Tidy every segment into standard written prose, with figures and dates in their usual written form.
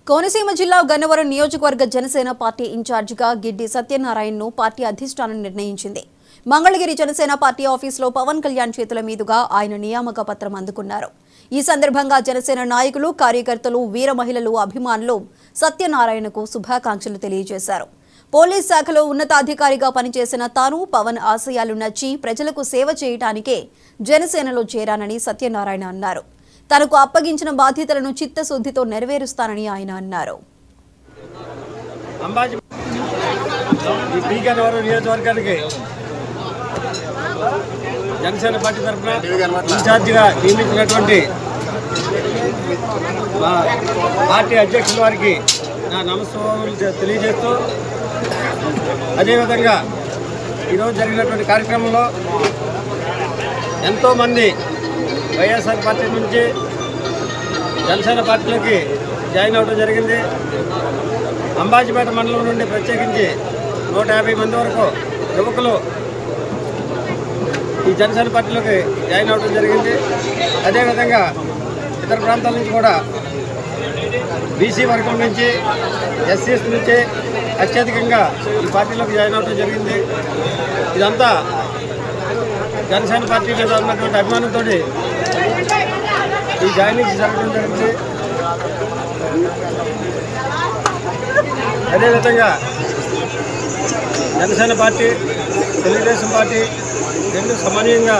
కోనసీమ జిల్లా గన్నవరం నియోజకవర్గ జనసేన పార్టీ ఇన్ఛార్జిగా గిడ్డి సత్యనారాయణను పార్టీ అధిష్టానం నిర్ణయించింది. మంగళగిరి జనసేన పార్టీ ఆఫీసులో పవన్ కళ్యాణ్ చేతుల మీదుగా ఆయన నియామక పత్రం అందుకున్నారు. ఈ సందర్భంగా జనసేన నాయకులు, కార్యకర్తలు, వీర మహిళలు, అభిమానులు సత్యనారాయణకు శుభాకాంక్షలు తెలియజేశారు. పోలీస్ శాఖలో ఉన్నతాధికారిగా పనిచేసిన తాను పవన్ ఆశయాలు నచ్చి ప్రజలకు సేవ చేయడానికే జనసేనలో చేరానని సత్యనారాయణ అన్నారు. తనకు అప్పగించిన బాధ్యతలను చిత్తశుద్ధితో నెరవేరుస్తానని ఆయన అన్నారు. జనసేన పార్టీ తరఫున ఇన్ఛార్జిగా నియమించినటువంటి పార్టీ అధ్యక్షుల వారికి నా నమస్కారాలు తెలియజేస్తూ, అదేవిధంగా ఈరోజు జరిగినటువంటి కార్యక్రమంలో ఎంతోమంది వైఎస్ఆర్ పార్టీ నుంచి జనసేన పార్టీలోకి జాయిన్ అవ్వడం జరిగింది. అంబాజీపేట మండలం నుండి ప్రత్యేకించి 150 మంది వరకు యువకులు ఈ జనసేన పార్టీలోకి జాయిన్ అవ్వడం జరిగింది. అదేవిధంగా ఇతర ప్రాంతాల నుంచి కూడా బీసీ వర్గం నుంచి, ఎస్సీస్ నుంచి అత్యధికంగా ఈ పార్టీలోకి జాయిన్ అవ్వడం జరిగింది. ఇదంతా జనసేన పార్టీ మీద ఉన్నటువంటి అభిమానంతో ఈ జాయినింగ్ జరగడం జరిగింది. అదేవిధంగా జనసేన పార్టీ, తెలుగుదేశం పార్టీ రెండు సమన్వయంగా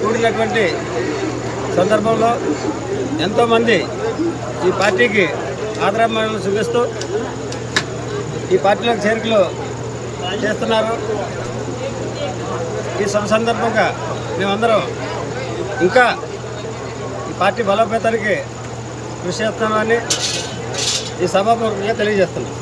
కూడినటువంటి సందర్భంలో ఎంతోమంది ఈ పార్టీకి ఆదరాభిమానాలు చూపిస్తూ ఈ పార్టీలోకి చేరికలు చేస్తున్నారు. ఈ సందర్భంగా మేమందరం ఇంకా ఈ పార్టీ బలోపేతానికి కృషి చేస్తున్నామని ఈ సభాపూర్వకంగా తెలియజేస్తున్నాం.